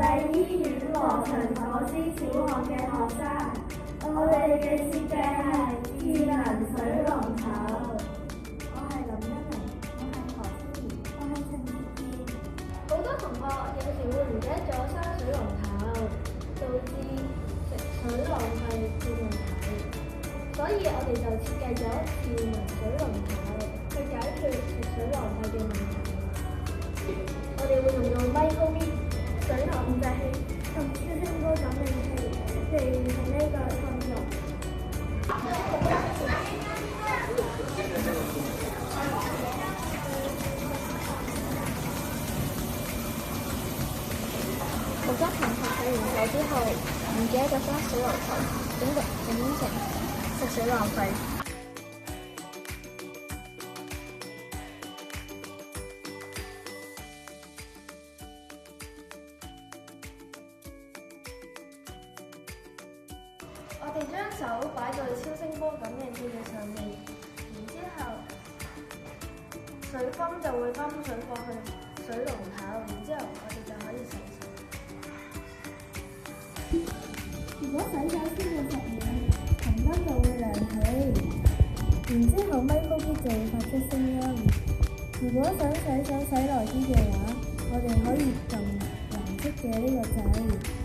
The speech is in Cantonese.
際醫院羅翔佐斯小學嘅學生，我哋嘅設計係智能水龍頭。我係林欣玲，我係何思怡，我係陳潔健。好多同學有時會唔記得咗閂水龍頭，導致食水浪費半問題。所以我哋就設計咗智能水龍頭去解決食水浪費嘅問題。我哋會用到 Micro-bit 水控制器同超聲波感應器嚟完成呢個創作。好多同學洗完手之後唔記得咗關水龍頭，整成食水浪費。我哋將手擺在超聲波感應器嘅上面，然之後水泵就會泵水過去水龍頭，然之後我哋就可以洗手。如果洗手超過10秒，紅燈就會亮起，然之後 Micro-bit 就會發出聲音。如果想洗手洗耐啲嘅話，我哋可以撳藍色嘅呢個掣。